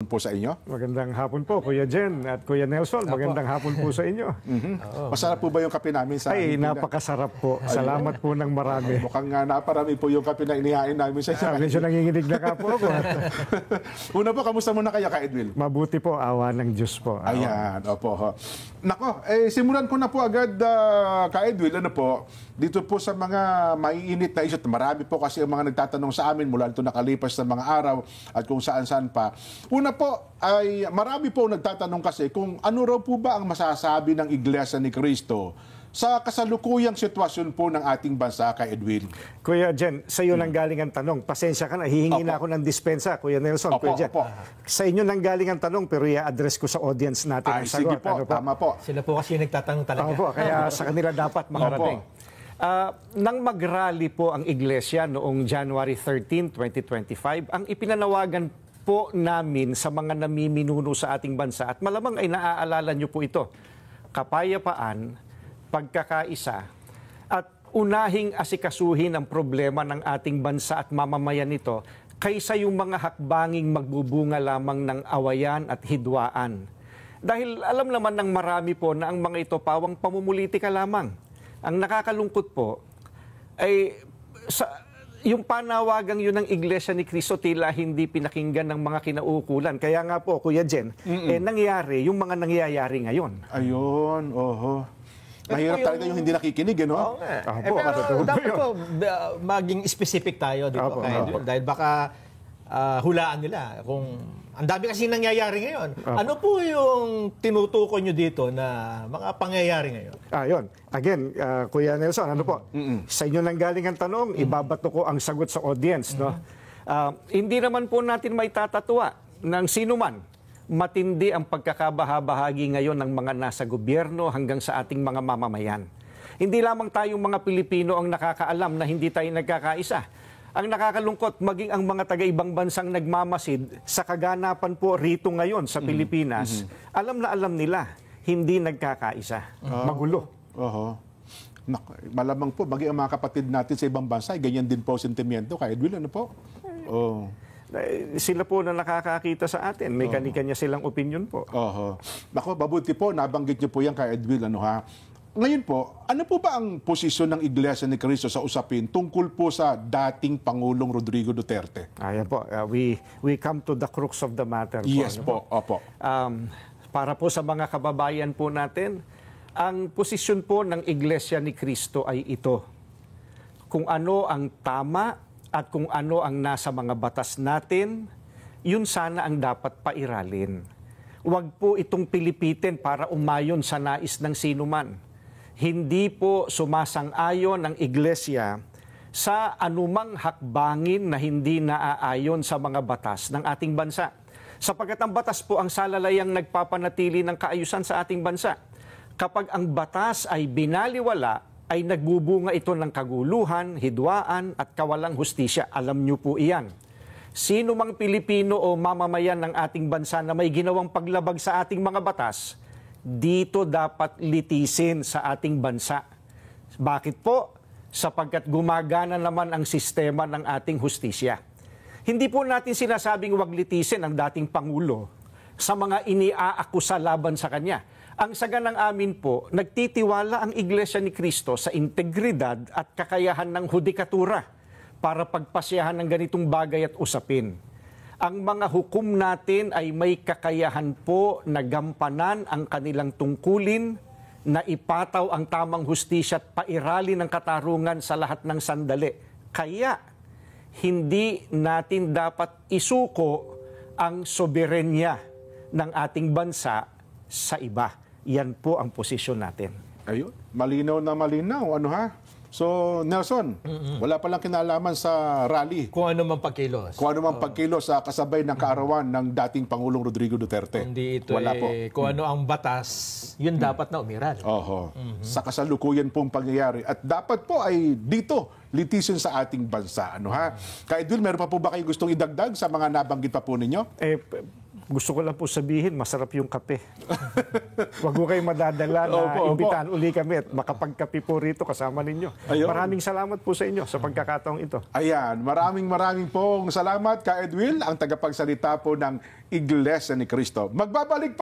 po sa inyo. Magandang hapon po, Kuya Jen at Kuya Nelson. Magandang hapon po sa inyo. Masarap po ba yung kape namin sa Ay, napakasarap po. Salamat po ng marami. Mukhang naparami po yung kape na inihain namin sa inyo. Medyo nanginginig na ka po ako. Una po, kamusta muna kaya ka, Edwin? Mabuti po, awa ng Diyos po. Ayan, opo. Nako, simulan ko na po agad, ka Edwin, ano po, dito po sa mga maiinit na isot, marami po kasi ang mga nagtatanong sa amin mula ito nakalipas na mga araw at kung saan-saan pa. Una po, ay marami po nagtatanong kasi kung ano raw po ba ang masasabi ng Iglesia ni Cristo sa kasalukuyang sitwasyon po ng ating bansa, kay Edwin. Kuya Jen, sa iyo nang galing ang tanong. Pasensya ka na, hihingi na ako ng dispensa, Kuya Nelson. Opo, Kuya Jen. opo. Sa inyo nang galing ang tanong, pero i-address ko sa audience natin ang sagot. Sige po, Ano tama po. Sila po kasi yung nagtatanong talaga. Opo, kaya sa kanila dapat makarating. Nang mag-rally po ang Iglesia noong January 13, 2025, ang ipinanawagan po namin sa mga namiminuno sa ating bansa, at malamang ay naaalala nyo po ito, kapayapaan, pagkakaisa, at unahing asikasuhin ang problema ng ating bansa at mamamayan nito kaysa yung mga hakbanging magbubunga lamang ng awayan at hidwaan. Dahil alam naman ng marami po na ang mga ito pawang pamumulitika lamang. Ang nakakalungkot po ay yung panawagang yun ng Iglesia ni Cristo tila hindi pinakinggan ng mga kinaukulan. Kaya nga po, Kuya Jen, nangyari yung mga nangyayari ngayon. Ayun, oho. Mahirap talaga yung hindi nakikinig, no? Oo nga. Pero dapat po maging specific tayo, di ba? Dahil baka hulaan nila kung ang dami kasi nangyayari ngayon. Ano po yung tinutukoy nyo dito na mga pangyayari ngayon? Yun. Again, Kuya Nelson, ano po? Sa inyo nang galing ang tanong, ibabato ko ang sagot sa audience. No? Hindi naman po natin may tatatwa ng sino man. Matindi ang pagkakabahabahagi ngayon ng mga nasa gobyerno hanggang sa ating mga mamamayan. Hindi lamang tayong mga Pilipino ang nakakaalam na hindi tayo nagkakaisa. Ang nakakalungkot, maging ang mga taga-ibang bansang nagmamasid sa kaganapan po rito ngayon sa Pilipinas, alam na alam nila, hindi nagkakaisa. Magulo. Malamang po, maging ang mga kapatid natin sa ibang bansa, ganyan din po sentimiento. Kay Edwin, ano po? Sila po na nakakakita sa atin. May kanya-kanya silang opinion po. Nako, mabuti po, nabanggit niyo po yan kay Edwin, ano ha? Ngayon po, ano po ba ang posisyon ng Iglesia ni Cristo sa usapin tungkol po sa dating Pangulong Rodrigo Duterte? Ayan po, we come to the crux of the matter. Yes po, po, opo. Para po sa mga kababayan po natin, ang posisyon po ng Iglesia ni Cristo ay ito. Kung ano ang tama at kung ano ang nasa mga batas natin, yun sana ang dapat pairalin. Huwag po itong pilipitin para umayon sa nais ng sinuman. Hindi po sumasang-ayon ang Iglesia sa anumang hakbangin na hindi naaayon sa mga batas ng ating bansa. Sapagkat ang batas po ang salalayang nagpapanatili ng kaayusan sa ating bansa. Kapag ang batas ay binaliwala, ay nagbubunga ito ng kaguluhan, hidwaan at kawalang hustisya. Alam niyo po iyan. Sino mang Pilipino o mamamayan ng ating bansa na may ginawang paglabag sa ating mga batas, dito dapat litisin sa ating bansa. Bakit po? Sapagkat gumagana naman ang sistema ng ating hustisya. Hindi po natin sinasabing wag litisin ang dating Pangulo sa mga iniaakusa laban sa kanya. Ang saga ng amin po, nagtitiwala ang Iglesia ni Cristo sa integridad at kakayahan ng hudikatura para pagpasyahan ng ganitong bagay at usapin. Ang mga hukom natin ay may kakayahan po na gampanan ang kanilang tungkulin, na ipataw ang tamang hustisya at pairali ng katarungan sa lahat ng sandali. Kaya, hindi natin dapat isuko ang soberenya ng ating bansa sa iba. Yan po ang posisyon natin. Ayun, malinaw na malinaw. Ano ha? So, Nelson, wala palang kinalaman sa rally. Kung ano man pagkilos. Kung ano man pagkilos sa kasabay ng kaarawan ng dating Pangulong Rodrigo Duterte. Hindi ito wala po. Kung ano ang batas, yun dapat na umiral. Sa kasalukuyan pong pangyayari. At dapat po ay dito, litisin sa ating bansa. Ano ha? Kaya Edwin, meron pa po ba kayo gustong idagdag sa mga nabanggit pa po ninyo? Gusto ko lang po sabihin, masarap yung kape. Huwag ko kayo madadala na Opo. imbitahan uli kami at makapagkape po rito kasama ninyo. Ayun. Maraming salamat po sa inyo sa pagkakataong ito. Ayan, maraming pong salamat, Ka Edwin, ang tagapagsalita po ng Iglesia ni Cristo. Magbabalik